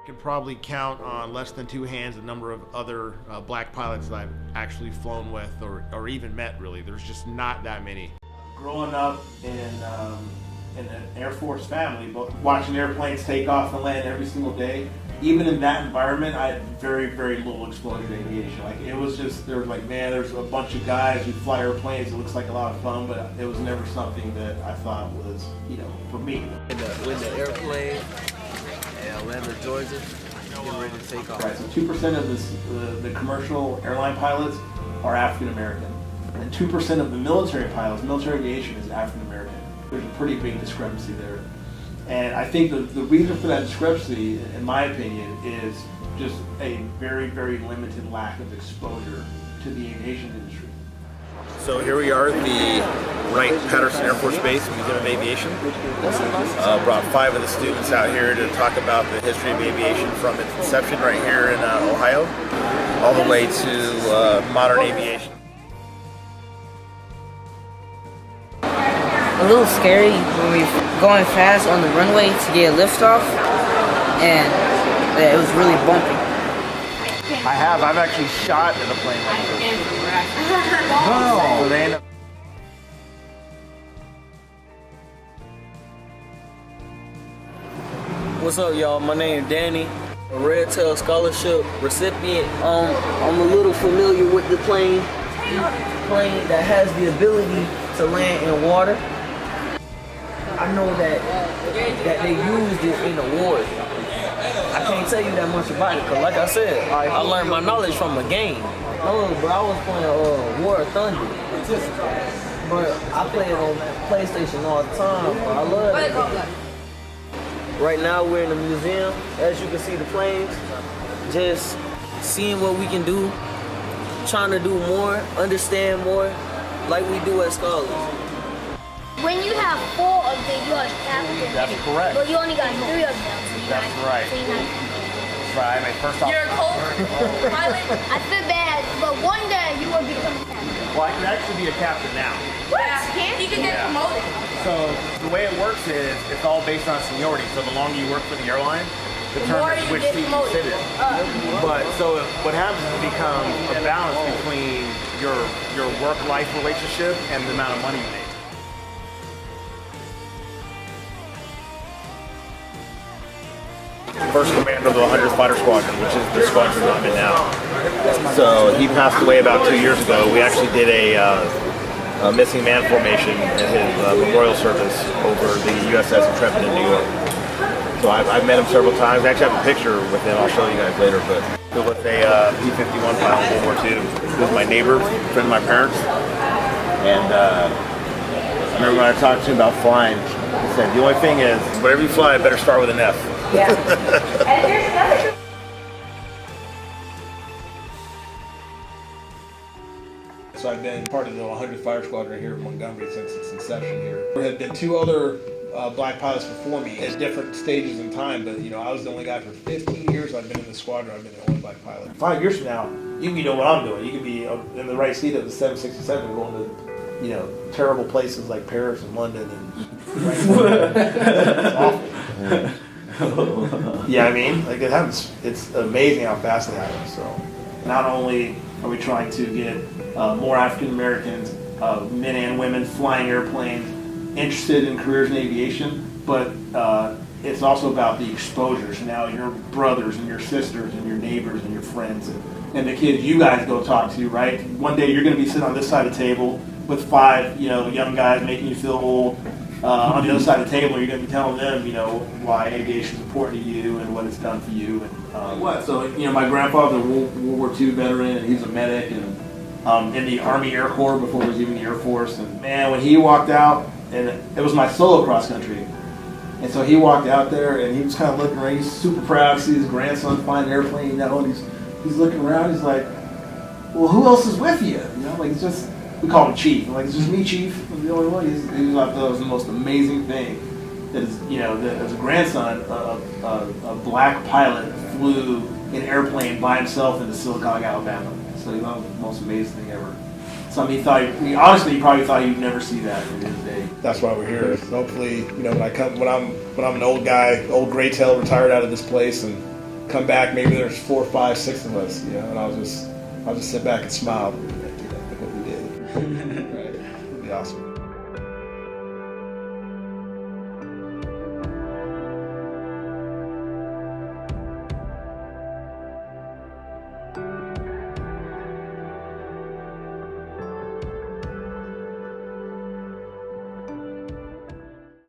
Can probably count on less than two hands the number of other black pilots that I've actually flown with or even met, really. There's just not that many. Growing up in an Air Force family, but watching airplanes take off and land every single day, even in that environment, I had very, very little exposure to aviation. Like, it was just, there was like, man, there's a bunch of guys who fly airplanes. It looks like a lot of fun, but it was never something that I thought was, for me. When the airplane in Atlanta, Georgia, getting ready to take off. Right, so 2% of the commercial airline pilots are African American, and 2% of the military pilots, military aviation, is African American. There's a pretty big discrepancy there. And I think the reason for that discrepancy, in my opinion, is just a very, very limited lack of exposure to the aviation industry. So here we are at the Wright-Patterson Air Force Base Museum of Aviation. Brought 5 of the students out here to talk about the history of aviation from its inception right here in Ohio, all the way to modern aviation. A little scary when we were going fast on the runway to get a liftoff, and it was really bumpy. I've actually shot in a plane like this. Oh, man. What's up, y'all? My name is Danny, a Red Tail Scholarship recipient. I'm a little familiar with the plane that has the ability to land in water. I know that they used it in the war. I can't tell you that much about it, because like I said, I learned my knowledge from a game. No, bro, I was playing War of Thunder. But I play it on PlayStation all the time, bro. I love it. Right now we're in the museum. As you can see the planes, just seeing what we can do, trying to do more, understand more, like we do at Scholars. When you have 4 of them, you are captain. That's correct. But you only got 3 of them. So That's right. That's right. I first off. You're a coach, pilot. I feel bad, but one day you will become a captain. Well, I can actually be a captain now. What? You can get promoted. So the way it works is it's all based on seniority. So the longer you work for the airline, determines which seat you sit in. But so what happens is it becomes a balance between your work-life relationship and the amount of money you make. First commander of the 100th Fighter Squadron, which is the squadron I'm in now. So he passed away about 2 years ago. We actually did a missing man formation at his memorial service over the USS Intrepid in New York. So I've met him several times. I actually have a picture with him. I'll show you guys later. But he was a P-51 pilot in World War II. He was my neighbor, friend of my parents. And I remember when I talked to him about flying, he said, the only thing is, whatever you fly, it better start with an F. Yeah. And there's another. So I've been part of the 100th Fire Squadron here in Montgomery since its inception here. There had been 2 other black pilots before me at different stages in time, but I was the only guy for 15 years I've been in the squadron. I've been the only black pilot. 5 years from now, you can be doing what I'm doing. You can be in the right seat of the 767 going to, terrible places like Paris and London and it's awful. Yeah, I mean, like it happens. It's amazing how fast it happens. So, not only are we trying to get more African Americans, men and women flying airplanes, interested in careers in aviation, but it's also about the exposure. So now your brothers and your sisters and your neighbors and your friends and the kids you guys go talk to, right? One day you're going to be sitting on this side of the table with 5, young guys making you feel old. On the other side of the table, you're going to be telling them, why aviation is important to you and what it's done for you. And So, my grandfather's a World War II veteran, and he's a medic, and in the Army Air Corps before it was even the Air Force. And man, when he walked out, and it was my solo cross country, and so he walked out there, and he was kind of looking around. He's super proud to see his grandson flying an airplane, and he's looking around. He's like, well, who else is with you? It's just. We call him Chief. It's just me, Chief. I'm the only one. He thought that was the most amazing thing. That is, that as a grandson, a black pilot flew an airplane by himself into Silicon, Alabama. So he thought it was the most amazing thing ever. So he probably thought he'd never see that in his day. That's why we're here. Hopefully, when I'm an old guy, old gray tail, retired out of this place, and come back, maybe there's 4, 5, 6 of us, you know, and I'll just sit back and smile at what we did. Right. It'd be awesome.